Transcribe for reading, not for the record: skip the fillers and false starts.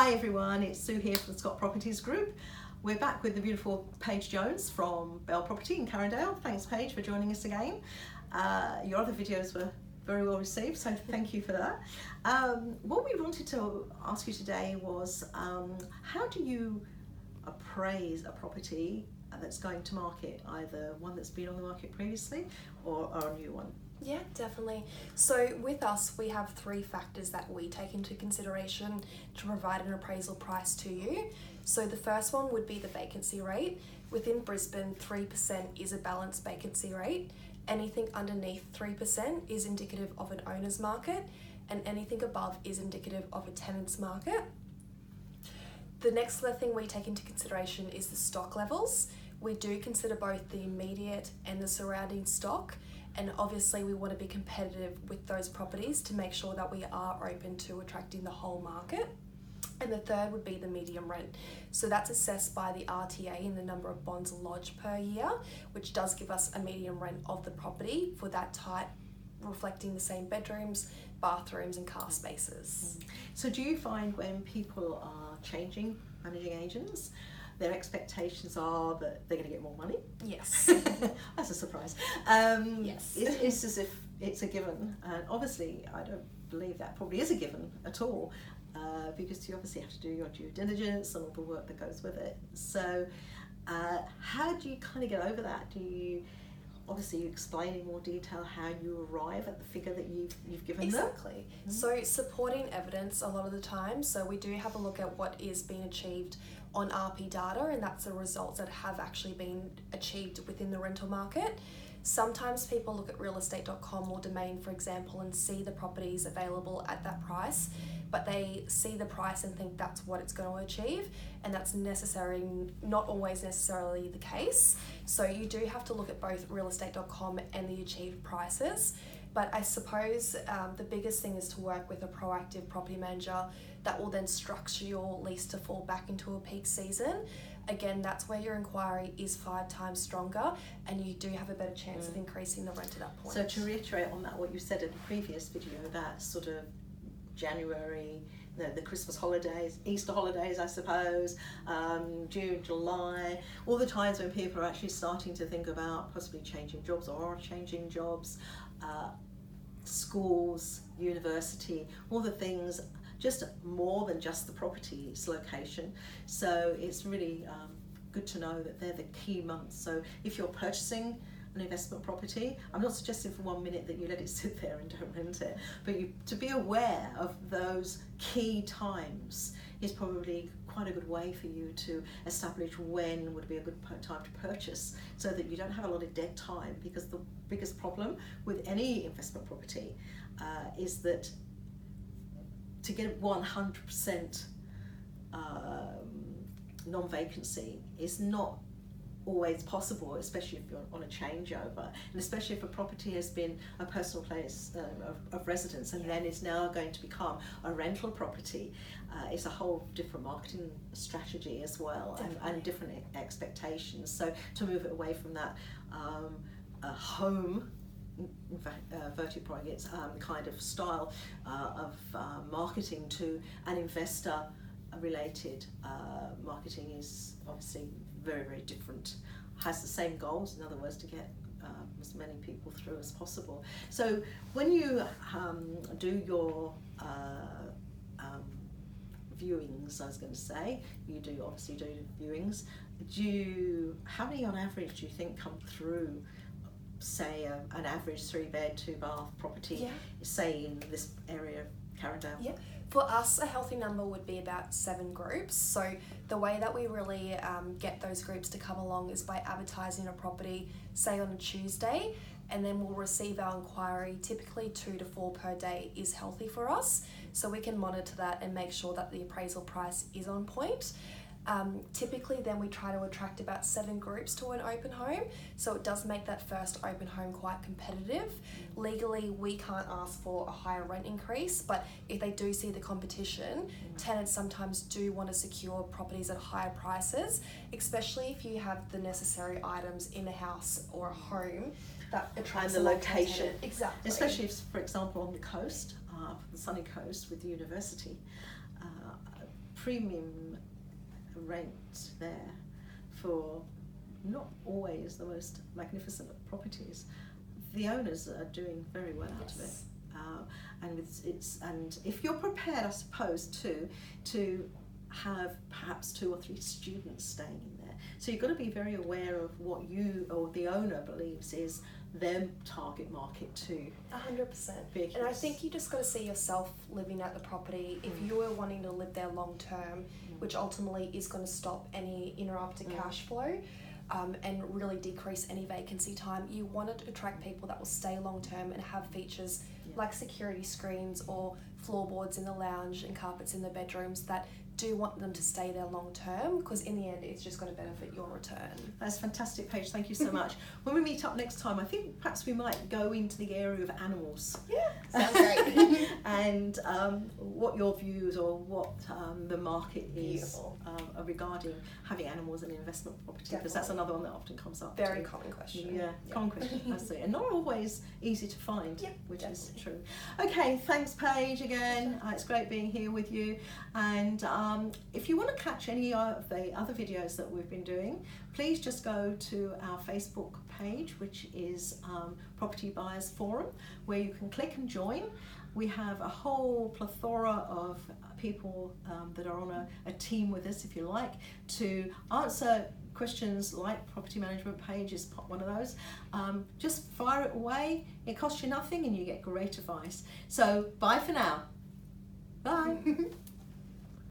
Hi everyone, it's Sue here from the Scott Properties Group. We're back with the beautiful Paige Jones from Belle Property in Carindale. Thanks Paige for joining us again. Your other videos were very well received, so thank you for that. What we wanted to ask you today was how do you appraise a property that's going to market, either one that's been on the market previously or a new one? Yeah, definitely. So with us, we have 3 factors that we take into consideration to provide an appraisal price to you. So the first one would be the vacancy rate. Within Brisbane, 3% is a balanced vacancy rate. Anything underneath 3% is indicative of an owner's market, and anything above is indicative of a tenant's market. The next thing we take into consideration is the stock levels. We do consider both the immediate and the surrounding stock, and obviously we want to be competitive with those properties to make sure that we are open to attracting the whole market. And the third would be the median rent. So that's assessed by the RTA in the number of bonds lodged per year, which does give us a median rent of the property for that type, reflecting the same bedrooms, bathrooms and car spaces. So do you find when people are changing managing agents, their expectations are that they're going to get more money? Yes. That's a surprise. Yes. It's as if it's a given, and obviously I don't believe that probably is a given at all, because you obviously have to do your due diligence and all the work that goes with it. So how do you kind of get over that? Do you obviously explain in more detail how you arrive at the figure that you've given them? Exactly. So supporting evidence a lot of the time. So we do have a look at what is being achieved on RP data, and that's the results that have actually been achieved within the rental market. Sometimes people look at realestate.com or Domain, for example, and see the properties available at that price, but they see the price and think that's what it's going to achieve, and that's not always necessarily the case. So you do have to look at both realestate.com and the achieved prices. But I suppose the biggest thing is to work with a proactive property manager that will then structure your lease to fall back into a peak season. Again, that's where your inquiry is 5 times stronger, and you do have a better chance of increasing the rent at that point. So to reiterate on that, what you said in the previous video, that sort of January, the Christmas holidays, Easter holidays, I suppose, June, July, all the times when people are actually starting to think about possibly changing jobs or are changing jobs, schools, university, all the things, just more than just the property's location. So it's really good to know that they're the key months. So if you're purchasing an investment property, I'm not suggesting for 1 minute that you let it sit there and don't rent it, but to be aware of those key times is probably quite a good way for you to establish when would be a good time to purchase, so that you don't have a lot of dead time. Because the biggest problem with any investment property is that to get 100% non-vacancy is not always possible, especially if you're on a changeover, and especially if a property has been a personal place of residence and then is now going to become a rental property. It's a whole different marketing strategy as well, and different expectations. So to move it away from that home, inverted brackets, kind of style of marketing to an investor related marketing is obviously very, very different. Has the same goals, in other words, to get as many people through as possible. So when you do your viewings, I was going to say, you do obviously do viewings. How many on average do you think come through, say an average 3-bed 2-bath property, say in this area of Carindale? Yeah. For us, a healthy number would be about 7 groups. So the way that we really get those groups to come along is by advertising a property, say on a Tuesday, and then we'll receive our inquiry. Typically 2 to 4 per day is healthy for us, so we can monitor that and make sure that the appraisal price is on point. Typically then we try to attract about 7 groups to an open home, so it does make that first open home quite competitive. Legally we can't ask for a higher rent increase, but if they do see the competition, tenants sometimes do want to secure properties at higher prices, especially if you have the necessary items in a house or a home that attracts and the location. Exactly. Especially if, for example, on the coast, the sunny coast with the university, premium rent there for not always the most magnificent of properties, the owners are doing very well out of it. And if you're prepared, I suppose, to have perhaps 2 or 3 students staying in there, so you've got to be very aware of what you or the owner believes is their target market too. 100%. Because, and I think you just got to see yourself living at the property. If you are wanting to live there long term, which ultimately is going to stop any interrupted cash flow, and really decrease any vacancy time, you want to attract people that will stay long term and have features like security screens or floorboards in the lounge and carpets in the bedrooms that do want them to stay there long term, because in the end it's just going to benefit your return. That's fantastic, Paige, thank you so much. When we meet up next time, I think perhaps we might go into the area of animals. Yeah, sounds great. And what your views or what the market is regarding having animals in investment property, because that's another one that often comes up. Very common question. Yeah, common question, that's it. And not always easy to find, which is true. Okay, thanks Paige again. It's great being here with you. And if you want to catch any of the other videos that we've been doing, please just go to our Facebook page, which is Property Buyers Forum, where you can click and join. We have a whole plethora of people that are on a team with us, if you like, to answer questions like property management. Page is one of those. Just fire it away. It costs you nothing and you get great advice. So bye for now. Bye.